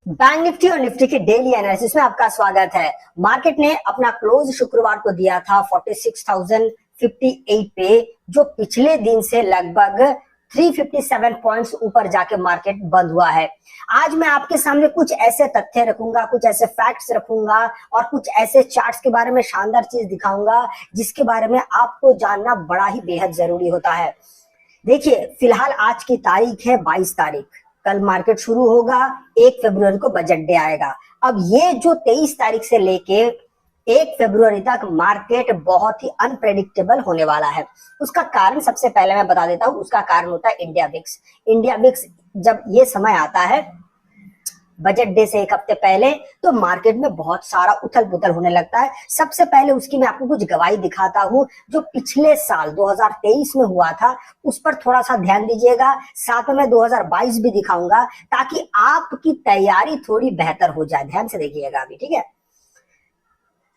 Bank Nifty और Nifty के daily analysis में आपका स्वागत है। मार्केट ने अपना क्लोज शुक्रवार को दिया था 46,058 पे, जो पिछले दिन से लगभग 357 पॉइंट्स ऊपर जाके मार्केट बंद हुआ है। आज मैं आपके सामने कुछ ऐसे तथ्य रखूंगा, कुछ ऐसे फैक्ट्स रखूंगा और कुछ ऐसे चार्ट्स के बारे में शानदार चीज दिखाऊंगा जिसके बारे में आपको जानना बड़ा ही बेहद जरूरी होता है। देखिए, फिलहाल आज की तारीख है 22 तारीख। कल मार्केट शुरू होगा, 1 फरवरी को बजट डे आएगा। अब ये जो 23 तारीख से लेके 1 फरवरी तक मार्केट बहुत ही अनप्रेडिक्टेबल होने वाला है। उसका कारण सबसे पहले मैं बता देता हूं। उसका कारण होता है इंडिया विक्स। इंडिया विक्स जब ये समय आता है बजट डे से एक हफ्ते पहले, तो मार्केट में बहुत सारा उथल पुथल होने लगता है। सबसे पहले उसकी मैं आपको कुछ गवाही दिखाता हूं जो पिछले साल 2023 में हुआ था, उस पर थोड़ा सा ध्यान दीजिएगा। साथ में मैं 2022 भी दिखाऊंगा ताकि आपकी तैयारी थोड़ी बेहतर हो जाए। ध्यान से देखिएगा अभी, ठीक है।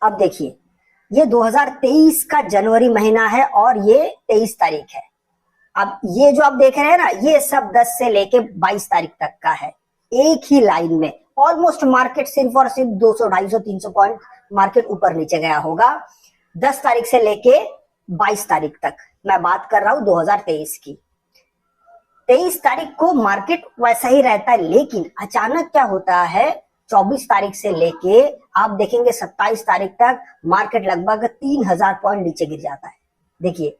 अब देखिए, ये 2023 का जनवरी महीना है और ये 23 तारीख है। अब ये जो आप देख रहे हैं ना, ये सब 10 से लेके 22 तारीख तक का है, एक ही लाइन में। ऑलमोस्ट मार्केट सिर्फ और सिर्फ 200, 250, 300 पॉइंट मार्केट ऊपर नीचे गया होगा 10 तारीख से लेके 22 तारीख तक। मैं बात कर रहा हूं 2023 की। 23 तारीख को मार्केट वैसा ही रहता है, लेकिन अचानक क्या होता है, 24 तारीख से लेके आप देखेंगे 27 तारीख तक मार्केट लगभग 3000 पॉइंट नीचे गिर जाता है। देखिए,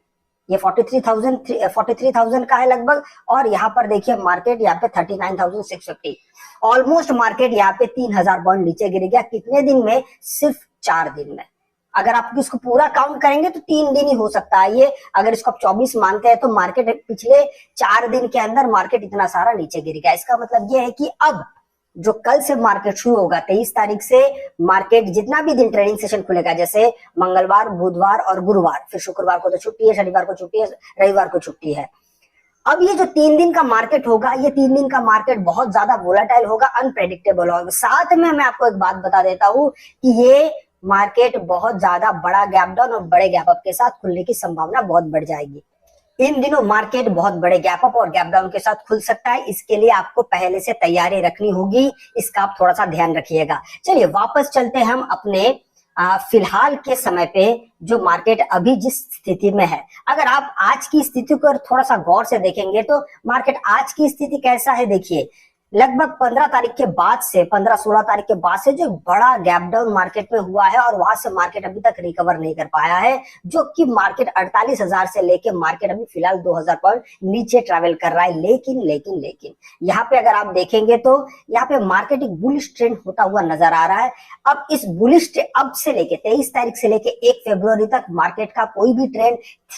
ये 43,000 का है लगभग, और यहाँ पर देखिए मार्केट यहाँ पे 39,650। ऑलमोस्ट मार्केट यहाँ पे 3000 पॉइंट नीचे गिर गया। कितने दिन में? सिर्फ 4 दिन में। अगर आप इसको पूरा काउंट करेंगे तो 3 दिन ही हो सकता है ये। अगर इसको आप 24 मानते हैं तो मार्केट पिछले 4 दिन के अंदर मार्केट इतना सारा नीचे गिर गया। इसका मतलब ये है कि अब जो कल से मार्केट शुरू होगा 23 तारीख से, मार्केट जितना भी दिन ट्रेडिंग सेशन खुलेगा, जैसे मंगलवार, बुधवार और गुरुवार, फिर शुक्रवार को तो छुट्टी है, शनिवार को छुट्टी है, रविवार को छुट्टी है। अब ये जो 3 दिन का मार्केट होगा, ये 3 दिन का मार्केट बहुत ज्यादा वोलेटाइल होगा, अनप्रेडिक्टेबल होगा। साथ में मैं आपको एक बात बता देता हूं कि ये मार्केट बहुत ज्यादा बड़ा गैप डाउन और बड़े गैप अप के साथ खुलने की संभावना बहुत बढ़ जाएगी। इन दिनों मार्केट बहुत बड़े गैप अप और गैप डाउन के साथ खुल सकता है। इसके लिए आपको पहले से तैयारी रखनी होगी, इसका आप थोड़ा सा ध्यान रखिएगा। चलिए वापस चलते हैं हम अपने फिलहाल के समय पे, जो मार्केट अभी जिस स्थिति में है। अगर आप आज की स्थिति को थोड़ा सा गौर से देखेंगे तो मार्केट आज की स्थिति कैसा है, देखिए। लगभग 15 तारीख के बाद से, 15-16 तारीख के बाद से जो बड़ा गैप डाउन मार्केट में हुआ है और वहां से मार्केट अभी तक रिकवर नहीं कर पाया है, जो कि मार्केट 48,000 से लेके मार्केट अभी फिलहाल 2000 पॉइंट नीचे ट्रैवल कर रहा है। लेकिन यहाँ पे अगर आप देखेंगे तो यहाँ पे मार्केट एक बुलिश ट्रेंड होता हुआ नजर आ रहा है। अब इस बुलिश अब से लेके 23 तारीख से लेके 1 फरवरी तक मार्केट का कोई भी ट्रेंड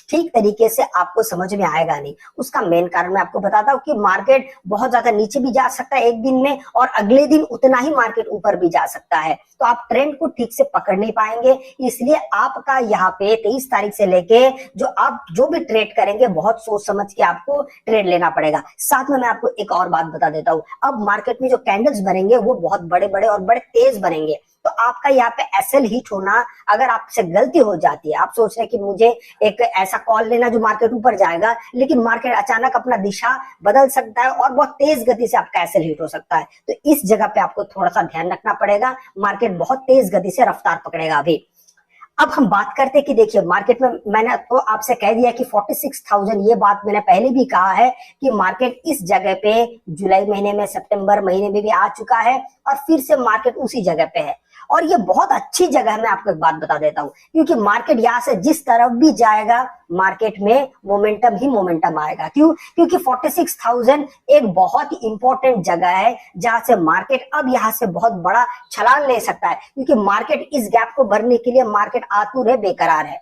ठीक तरीके से आपको समझ में आएगा नहीं। उसका मेन कारण मैं आपको बताता हूँ कि मार्केट बहुत ज्यादा नीचे भी जा सकता है एक दिन में, और अगले दिन उतना ही मार्केट ऊपर भी जा सकता है। तो आप ट्रेंड को ठीक से पकड़ नहीं पाएंगे। इसलिए आपका यहाँ पे 23 तारीख से लेके आप जो भी ट्रेड करेंगे, बहुत सोच समझ के आपको ट्रेड लेना पड़ेगा। साथ में मैं आपको एक और बात बता देता हूँ, अब मार्केट में जो कैंडल्स बनेंगे वो बहुत बड़े बड़े और बड़े तेज बनेंगे। तो आपका यहाँ पे एसएल हिट होना, अगर आपसे गलती हो जाती है, आप सोच रहे हैं कि मुझे एक ऐसा कॉल लेना जो मार्केट ऊपर जाएगा, लेकिन मार्केट अचानक अपना दिशा बदल सकता है और बहुत तेज गति से आपका एसएल हिट हो सकता है। तो इस जगह पे आपको थोड़ा सा ध्यान रखना पड़ेगा। मार्केट बहुत तेज गति से रफ्तार पकड़ेगा अभी। अब हम बात करते हैं कि देखिए, मार्केट में मैंने तो आपसे कह दिया कि 46,000, ये बात मैंने पहले भी कहा है कि मार्केट इस जगह पे जुलाई महीने में, सितंबर महीने में भी आ चुका है और फिर से मार्केट उसी जगह पे है। और ये बहुत अच्छी जगह है। मैं आपको एक बात बता देता हूं, क्योंकि मार्केट यहाँ से जिस तरफ भी जाएगा, मार्केट में मोमेंटम ही मोमेंटम आएगा। क्यों? क्योंकि 46,000 एक बहुत ही इंपॉर्टेंट जगह है जहां से मार्केट अब यहाँ से बहुत बड़ा छलांग ले सकता है। क्योंकि मार्केट इस गैप को भरने के लिए मार्केट आतुर है, बेकरार है।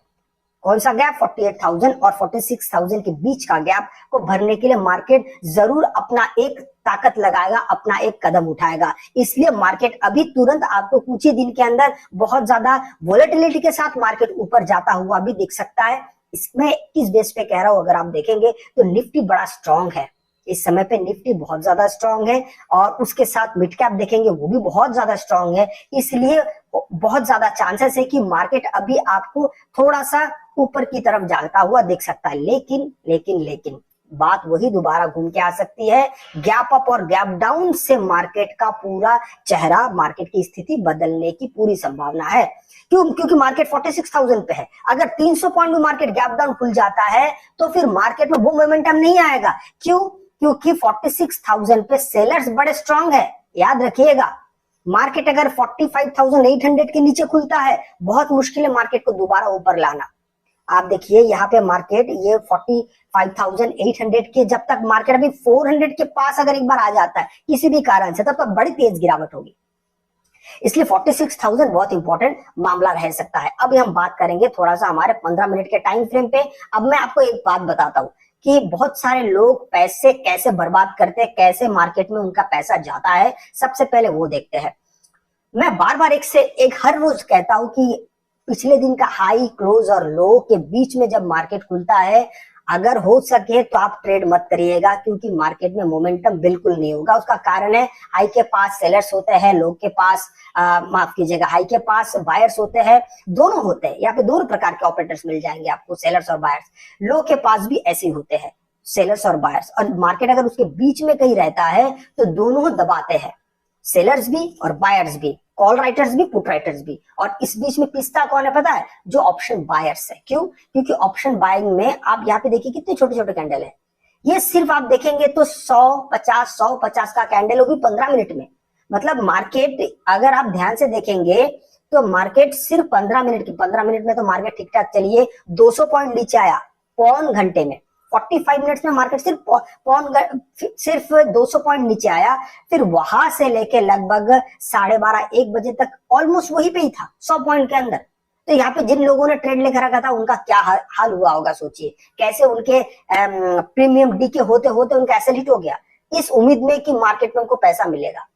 कौन सा गैप? 48,000 और 46,000 के बीच का गैप को भरने के लिए मार्केट जरूर अपना एक ताकत लगाएगा, अपना एक कदम उठाएगा। इसलिए मार्केट अभी तुरंत आपको कुछ ही दिन के अंदर बहुत ज्यादा वोलेटिलिटी के साथ मार्केट ऊपर जाता हुआ भी दिख सकता है। इसमें किस बेस पे कह रहा हूं, अगर आप देखेंगे तो निफ्टी बड़ा स्ट्रांग है इस समय पे। निफ्टी बहुत ज्यादा स्ट्रांग है और उसके साथ मिड कैप देखेंगे वो भी बहुत ज्यादा स्ट्रांग है। इसलिए बहुत ज्यादा चांसेस है कि मार्केट अभी आपको थोड़ा सा ऊपर की तरफ जाता हुआ दिख सकता है। लेकिन बात वही दोबारा घूम के आ सकती है। गैप अप और गैप डाउन से मार्केट का पूरा चेहरा, मार्केट की स्थिति बदलने की पूरी संभावना है। क्यों? क्योंकि मार्केट 46,000 पे है। अगर 300 पॉइंट में मार्केट गैप डाउन खुल जाता है तो फिर मार्केट में वो मोमेंटम नहीं आएगा। क्यों? क्योंकि 46,000 पे सेलर्स बड़े स्ट्रांग है। याद रखिएगा, मार्केट अगर 45,800 के नीचे खुलता है, बहुत मुश्किल है मार्केट को दोबारा ऊपर लाना। आप देखिए यहाँ पे मार्केट ये 45,800 के, जब तक मार्केट अभी 400 के पास अगर एक बार आ जाता है किसी भी कारण से, तब तक बड़ी तेज गिरावट होगी। इसलिए 46,000 बहुत इंपॉर्टेंट मामला रह सकता है। अब हम बात करेंगे थोड़ा सा हमारे 15 मिनट के टाइम फ्रेम पे। अब मैं आपको एक बात बताता हूँ कि बहुत सारे लोग पैसे कैसे बर्बाद करते हैं, कैसे मार्केट में उनका पैसा जाता है। सबसे पहले वो देखते हैं। मैं बार बार एक से एक हर रोज कहता हूं कि पिछले दिन का हाई, क्लोज और लो के बीच में जब मार्केट खुलता है, अगर हो सके तो आप ट्रेड मत करिएगा, क्योंकि मार्केट में मोमेंटम बिल्कुल नहीं होगा। उसका कारण है हाई के पास सेलर्स होते हैं, लो के पास माफ कीजिएगा, हाई के पास बायर्स होते हैं, दोनों होते हैं। यहाँ पे दोनों प्रकार के ऑपरेटर्स मिल जाएंगे आपको, सेलर्स और बायर्स। लो के पास भी ऐसे होते हैं, सेलर्स और बायर्स। और मार्केट अगर उसके बीच में कहीं रहता है तो दोनों दबाते हैं, सेलर्स भी और बायर्स भी, कॉल राइटर्स भी, पुट राइटर्स भी। और इस बीच में पिसता कौन है पता है? जो ऑप्शन बायर्स है। क्यों? क्योंकि ऑप्शन बाइंग में आप यहाँ पे देखिए कितने छोटे छोटे कैंडल है। ये सिर्फ आप देखेंगे तो 150 का कैंडल होगी 15 मिनट में। मतलब मार्केट अगर आप ध्यान से देखेंगे तो मार्केट सिर्फ 15 मिनट में तो मार्केट ठीक ठाक चलिए 200 पॉइंट नीचे आया पौन घंटे में। 45 मिनट्स में मार्केट सिर्फ 200 पॉइंट नीचे आया। फिर वहां से लेके लगभग 12:30-1 बजे तक ऑलमोस्ट वही पे ही था, 100 पॉइंट के अंदर। तो यहाँ पे जिन लोगों ने ट्रेड लेकर रखा था उनका क्या हाल हुआ होगा, सोचिए। कैसे उनके प्रीमियम डी के होते होते उनका एसएल हिट हो गया, इस उम्मीद में कि मार्केट में उनको पैसा मिलेगा।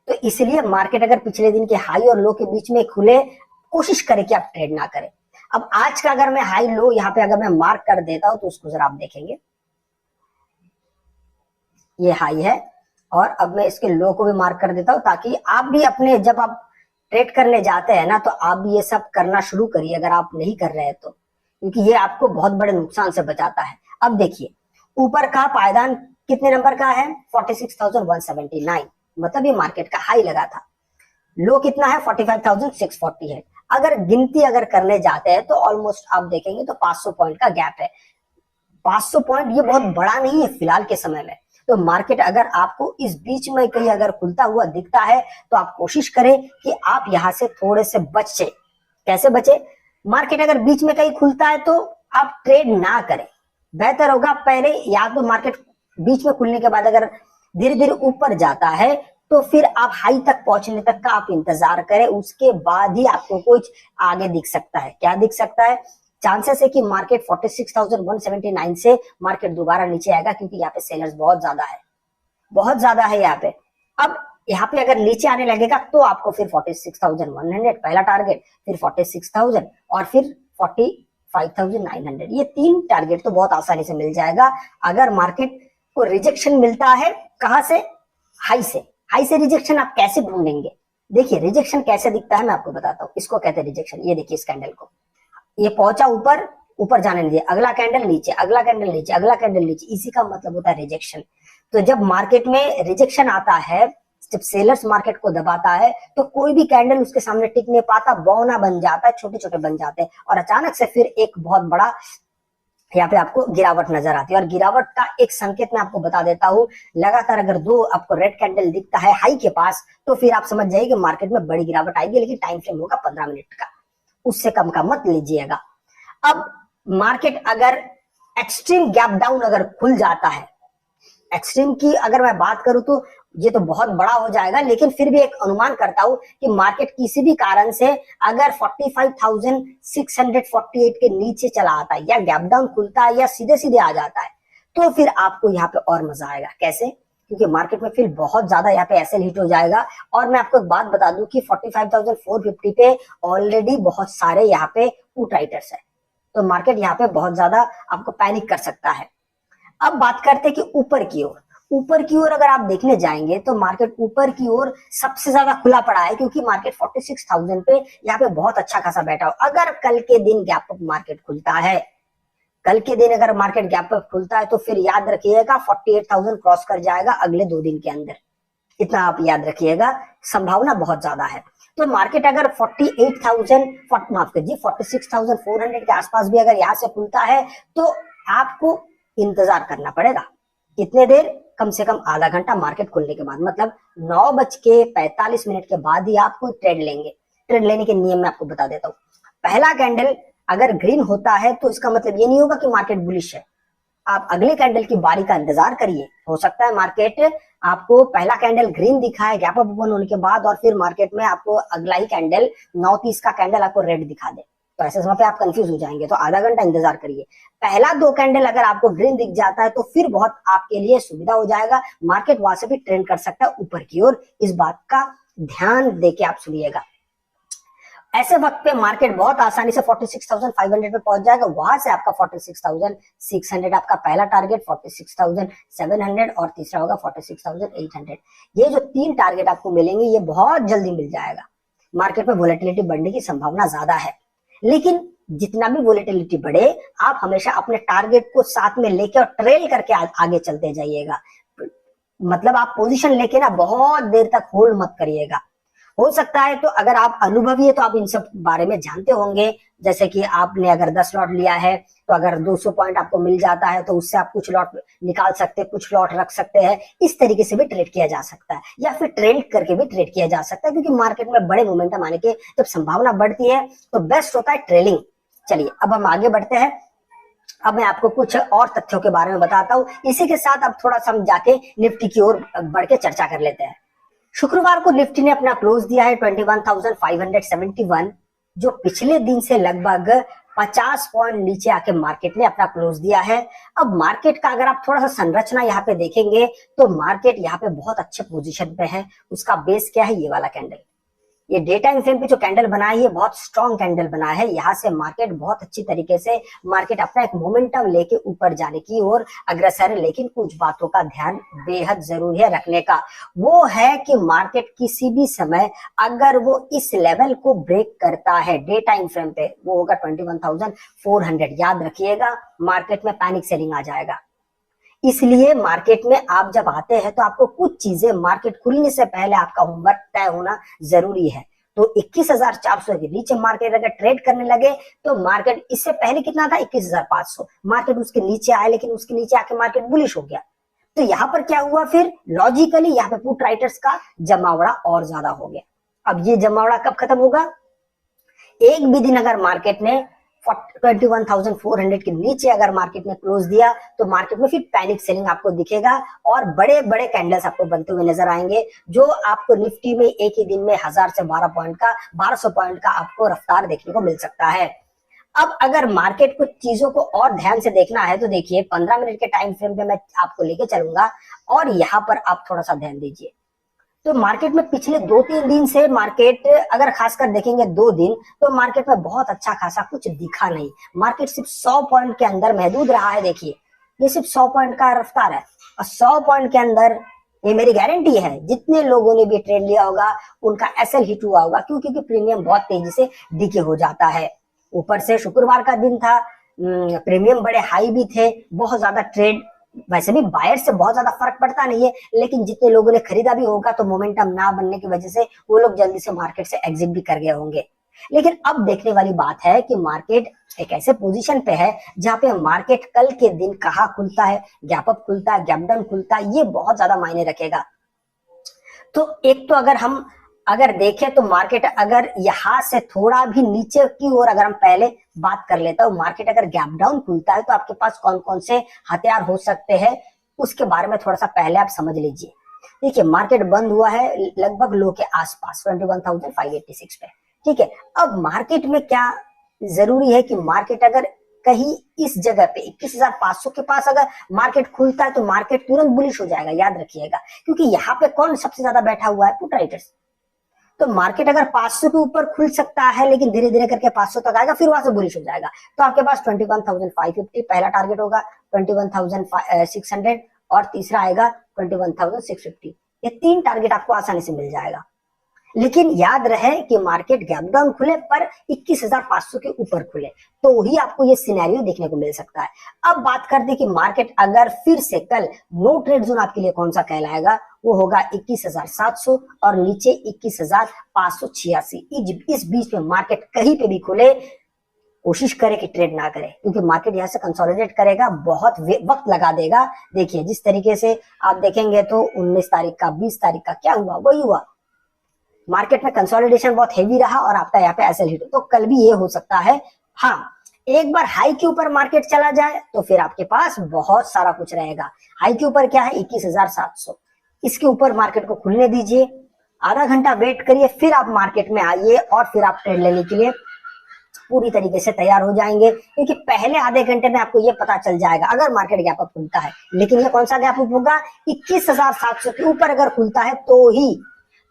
तो इसलिए मार्केट अगर पिछले दिन के हाई और लो के बीच में खुले, कोशिश करें कि आप ट्रेड ना करें। अब आज का अगर मैं हाई लो यहाँ पे अगर मैं मार्क कर देता हूं तो उसको जरा आप देखेंगे, ये हाई है। और अब मैं इसके लो को भी मार्क कर देता हूं, ताकि आप भी अपने, जब आप ट्रेड करने जाते हैं ना, तो आप भी ये सब करना शुरू करिए अगर आप नहीं कर रहे हैं तो, क्योंकि ये आपको बहुत बड़े नुकसान से बचाता है। अब देखिए ऊपर का पायदान कितने नंबर का है? 46,179, मतलब ये मार्केट का हाई लगा था। लो कितना है? 45,640 है। अगर गिनती अगर करने जाते हैं तो ऑलमोस्ट आप देखेंगे तो 500 पॉइंट का गैप है। 500 पॉइंट ये बहुत बड़ा नहीं है फिलहाल के समय में। तो मार्केट अगर आपको इस बीच में कहीं अगर खुलता हुआ दिखता है तो आप कोशिश करें कि आप यहां से थोड़े से बचे। कैसे बचे? मार्केट अगर बीच में कहीं खुलता है तो आप ट्रेड ना करें, बेहतर होगा पहले, या तो मार्केट बीच में खुलने के बाद अगर धीरे धीरे ऊपर जाता है तो फिर आप हाई तक पहुंचने तक का आप इंतजार करें, उसके बाद ही आपको कुछ आगे दिख सकता है। क्या दिख सकता है? चांसेस है कि मार्केट 46,179 से मार्केट दोबारा नीचे आएगा, क्योंकि यहाँ पे सेलर्स बहुत ज्यादा है यहाँ पे। अब यहाँ पे अगर नीचे आने लगेगा तो आपको फिर 46,100 पहला टारगेट, फिर 46,000 और फिर 45,900, ये 3 टारगेट तो बहुत आसानी से मिल जाएगा। अगर मार्केट को रिजेक्शन मिलता है कहां से? हाई से रिजेक्शन आप कैसे ढूंढेंगे? देखिए रिजेक्शन कैसे दिखता है मैं आपको बताता हूँ। इसको कहते हैं रिजेक्शन। ये देखिए इस कैंडल को, ये पहुंचा ऊपर जाने लीजिए, अगला कैंडल नीचे, अगला कैंडल नीचे, अगला कैंडल नीचे, इसी का मतलब होता है रिजेक्शन। तो जब मार्केट में रिजेक्शन आता है, जब सेलर्स मार्केट को दबाता है, तो कोई भी कैंडल उसके सामने टिक नहीं पाता, बौना बन जाता है, छोटे छोटे बन जाते हैं, और अचानक से फिर एक बहुत बड़ा यहाँ पे आपको गिरावट नजर आती है। और गिरावट का एक संकेत मैं आपको बता देता हूँ, लगातार अगर 2 आपको रेड कैंडल दिखता है हाई के पास, तो फिर आप समझ जाइए कि मार्केट में बड़ी गिरावट आएगी, लेकिन टाइम फ्रेम होगा 15 मिनट का, उससे कम का मत लीजिएगा। अब मार्केट अगर एक्सट्रीम गैप डाउन अगर खुल जाता है, एक्सट्रीम की अगर मैं बात करूं तो ये तो बहुत बड़ा हो जाएगा, लेकिन फिर भी एक अनुमान करता हूं कि मार्केट किसी भी कारण से अगर 45,648 के नीचे चला आता है, या गैप डाउन खुलता है, या सीधे सीधे आ जाता है, तो फिर आपको यहाँ पे और मजा आएगा। कैसे? क्योंकि मार्केट में फिर बहुत ज्यादा यहाँ पे एसएल हिट हो जाएगा। और मैं आपको एक बात बता दूं कि 45,450 पे ऑलरेडी बहुत सारे यहाँ पे पुट राइटर्स है, तो मार्केट यहाँ पे बहुत ज्यादा आपको पैनिक कर सकता है। अब बात करते हैं कि ऊपर की ओर अगर आप देखने जाएंगे तो मार्केट ऊपर की ओर सबसे ज्यादा खुला पड़ा है, क्योंकि मार्केट 46,000 पे यहाँ पे बहुत अच्छा खासा बैठा हो। अगर कल के दिन गैप अप मार्केट खुलता है कल के दिन अगर मार्केट गैप अप खुलता है तो फिर याद रखिएगा 48,000 क्रॉस कर जाएगा अगले 2 दिन के अंदर। इतना आप याद रखिएगा, संभावना बहुत ज्यादा है। तो मार्केट अगर 48,000 माफ कीजिए 46,400 के आसपास भी अगर यहाँ से खुलता है तो आपको इंतजार करना पड़ेगा। कितने देर? कम से कम आधा घंटा मार्केट खुलने के बाद, मतलब 9:45 के बाद ही आपको ट्रेड लेंगे। ट्रेड लेने के नियम मैं आपको बता देता हूँ। पहला कैंडल अगर ग्रीन होता है तो इसका मतलब ये नहीं होगा कि मार्केट बुलिश है। आप अगले कैंडल की बारी का इंतजार करिए। हो सकता है मार्केट आपको पहला कैंडल ग्रीन दिखाए गैप अप ओपन होने के बाद और फिर मार्केट में आपको अगला ही कैंडल 9:30 का कैंडल आपको रेड दिखा दे, तो ऐसे समय पे आप कंफ्यूज हो जाएंगे। तो आधा घंटा इंतजार करिए। पहला 2 कैंडल अगर आपको ग्रीन दिख जाता है तो फिर बहुत आपके लिए सुविधा हो जाएगा, मार्केट वहां से भी ट्रेंड कर सकता है ऊपर की ओर। इस बात का ध्यान देके आप सुनिएगा। ऐसे वक्त पे मार्केट बहुत आसानी से 46,500 पे पहुंच जाएगा। वहां से आपका 46,600 आपका पहला टारगेट, 46,700 और तीसरा होगा 46,800। ये जो 3 टारगेट आपको मिलेंगे ये बहुत जल्दी मिल जाएगा। मार्केट में वोलेटिलिटी बढ़ने की संभावना ज्यादा है, लेकिन जितना भी वोलेटिलिटी बढ़े आप हमेशा अपने टारगेट को साथ में लेके और ट्रेल करके आगे चलते जाइएगा। मतलब आप पोजीशन लेके ना बहुत देर तक होल्ड मत करिएगा। हो सकता है तो अगर आप अनुभवी है तो आप इन सब बारे में जानते होंगे, जैसे कि आपने अगर 10 लॉट लिया है तो अगर 200 पॉइंट आपको मिल जाता है तो उससे आप कुछ लॉट निकाल सकते हैं, कुछ लॉट रख सकते हैं। इस तरीके से भी ट्रेड किया जा सकता है या फिर ट्रेड करके भी ट्रेड किया जा सकता है, क्योंकि मार्केट में बड़े मोमेंटम आने की जब संभावना बढ़ती है तो बेस्ट होता है ट्रेलिंग। चलिए अब हम आगे बढ़ते हैं। अब मैं आपको कुछ और तथ्यों के बारे में बताता हूँ। इसी के साथ अब थोड़ा सा हम जाके निफ्टी की ओर बढ़ के चर्चा कर लेते हैं। शुक्रवार को निफ्टी ने अपना क्लोज दिया है 21,571, जो पिछले दिन से लगभग 50 पॉइंट नीचे आके मार्केट ने अपना क्लोज दिया है। अब मार्केट का अगर आप थोड़ा सा संरचना यहाँ पे देखेंगे तो मार्केट यहाँ पे बहुत अच्छे पोजीशन पे है। उसका बेस क्या है? ये वाला कैंडल। ये डे टाइम फ्रेम पे जो कैंडल बना है ये बहुत स्ट्रॉन्ग कैंडल बना है। यहाँ से मार्केट बहुत अच्छी तरीके से मार्केट अपना एक मोमेंटम लेके ऊपर जाने की ओर अग्रसर है, लेकिन कुछ बातों का ध्यान बेहद जरूरी है रखने का। वो है कि मार्केट किसी भी समय अगर वो इस लेवल को ब्रेक करता है डे टाइम फ्रेम पे, वो होगा 21,400, याद रखिएगा मार्केट में पैनिक सेलिंग आ जाएगा। इसलिए मार्केट में आप जब आते हैं तो आपको कुछ चीजें मार्केट खुलने से पहले आपका होमवर्क तय होना जरूरी है। तो 21,400 के नीचे मार्केट अगर ट्रेड करने लगे तो मार्केट इससे पहले कितना था? 21,500। मार्केट उसके नीचे आया, लेकिन उसके नीचे आके मार्केट बुलिश हो गया। तो यहाँ पर क्या हुआ? फिर लॉजिकली यहाँ पे पुट राइटर्स का जमावड़ा और ज्यादा हो गया। अब ये जमावड़ा कब खत्म होगा? एक भी दिन अगर मार्केट ने 21,400 के नीचे अगर मार्केट ने क्लोज दिया तो मार्केट में फिर पैनिक सेलिंग आपको दिखेगा और बड़े बड़े कैंडल्स आपको बनते हुए नजर आएंगे, जो आपको निफ्टी में एक ही दिन में 1000 से 1200 पॉइंट का आपको रफ्तार देखने को मिल सकता है। अब अगर मार्केट को चीजों को और ध्यान से देखना है तो देखिए 15 मिनट के टाइम फ्रेम पे मैं आपको लेके चलूंगा और यहाँ पर आप थोड़ा सा ध्यान दीजिए। तो मार्केट में पिछले 2-3 दिन से मार्केट अगर खासकर देखेंगे 2 दिन तो मार्केट में बहुत अच्छा खासा कुछ दिखा नहीं। मार्केट सिर्फ 100 पॉइंट के अंदर महदूद रहा है। देखिए ये सिर्फ 100 पॉइंट का रफ्तार है और 100 पॉइंट के अंदर ये मेरी गारंटी है जितने लोगों ने भी ट्रेड लिया होगा उनका एसएल हिट हुआ होगा, क्योंकि प्रीमियम बहुत तेजी से डीके हो जाता है। ऊपर से शुक्रवार का दिन था, प्रीमियम बड़े हाई भी थे, बहुत ज्यादा ट्रेड, वैसे भी बायर से बहुत ज्यादा फर्क पड़ता नहीं है, लेकिन जितने लोगों ने खरीदा भी होगा तो मोमेंटम ना बनने की वजह से वो लोग जल्दी से मार्केट से एग्जिट भी कर गए होंगे। लेकिन अब देखने वाली बात है कि मार्केट एक ऐसे पोजीशन पे है जहां पे मार्केट कल के दिन कहाँ खुलता है, गैप अप खुलता है, गैप डाउन खुलता है, ये बहुत ज्यादा मायने रखेगा। तो एक तो अगर देखें तो मार्केट अगर यहाँ से थोड़ा भी नीचे की ओर अगर हम पहले बात कर लेता हूँ, मार्केट अगर गैप डाउन खुलता है तो आपके पास कौन कौन से हथियार हो सकते हैं उसके बारे में थोड़ा सा पहले आप समझ लीजिए। देखिए मार्केट बंद हुआ है लगभग लो के आसपास 21,586 पे, ठीक है। अब मार्केट में क्या जरूरी है कि मार्केट अगर कहीं इस जगह पे 21,500 के पास अगर मार्केट खुलता है तो मार्केट तुरंत बुलिश हो जाएगा, याद रखिएगा, क्योंकि यहाँ पे कौन सबसे ज्यादा बैठा हुआ है? Put writers. तो मार्केट अगर 500 के ऊपर खुल सकता है लेकिन धीरे धीरे करके 500 तक आएगा, फिर वहां से बुलिश हो जाएगा। तो आपके पास 21,550 पहला टारगेट होगा, 21,600 और तीसरा आएगा 21,650। ये 3 टारगेट आपको आसानी से मिल जाएगा। लेकिन याद रहे कि मार्केट गैप डाउन खुले पर 21,500 के ऊपर खुले तो ही आपको ये सिनेरियो देखने को मिल सकता है। अब बात करते हैं कि मार्केट अगर फिर से कल नो ट्रेड जोन आपके लिए कौन सा कहलाएगा, वो होगा 21,700 और नीचे 21,586। इस बीच में मार्केट कहीं पे भी खुले कोशिश करे कि ट्रेड ना करे, क्योंकि मार्केट यहाँ से कंसोलिडेट करेगा, बहुत वक्त लगा देगा। देखिए जिस तरीके से आप देखेंगे तो 19 तारीख का 20 तारीख का क्या हुआ, वही हुआ। मार्केट में कंसोलिडेशन बहुत हेवी रहा और आपका यहाँ पे एसएल हिट, तो कल भी ये हो सकता है। हाँ, एक बार हाई के ऊपर मार्केट चला जाए तो फिर आपके पास बहुत सारा कुछ रहेगा। हाई के ऊपर क्या है 21,700, इसके ऊपर मार्केट को खुलने दीजिए, आधा घंटा वेट करिए, फिर आप मार्केट में आइए और फिर आप ट्रेड लेने के लिए पूरी तरीके से तैयार हो जाएंगे, क्योंकि पहले आधे घंटे में आपको ये पता चल जाएगा अगर मार्केट गैप अप खुलता है। लेकिन ये कौन सा गैप अप होगा, 21,700 के ऊपर अगर खुलता है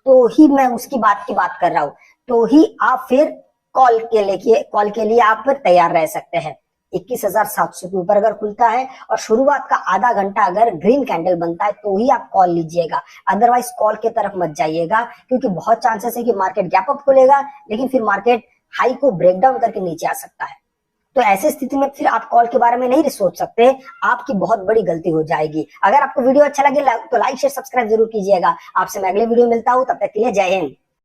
तो ही मैं उसकी बात कर रहा हूं, तो ही आप फिर कॉल के लिए आप तैयार रह सकते हैं। 21,700 के ऊपर अगर खुलता है और शुरुआत का आधा घंटा अगर ग्रीन कैंडल बनता है तो ही आप कॉल लीजिएगा, अदरवाइज कॉल की तरफ मत जाइएगा, क्योंकि बहुत चांसेस है कि मार्केट गैप अप खुलेगा लेकिन फिर मार्केट हाई को ब्रेक डाउन करके नीचे आ सकता है। तो ऐसी स्थिति में फिर आप कॉल के बारे में नहीं सोच सकते, आपकी बहुत बड़ी गलती हो जाएगी। अगर आपको वीडियो अच्छा लगे तो लाइक शेयर सब्सक्राइब जरूर कीजिएगा। आपसे मैं अगले वीडियो मिलता हूं, तब तक के लिए जय हिंद।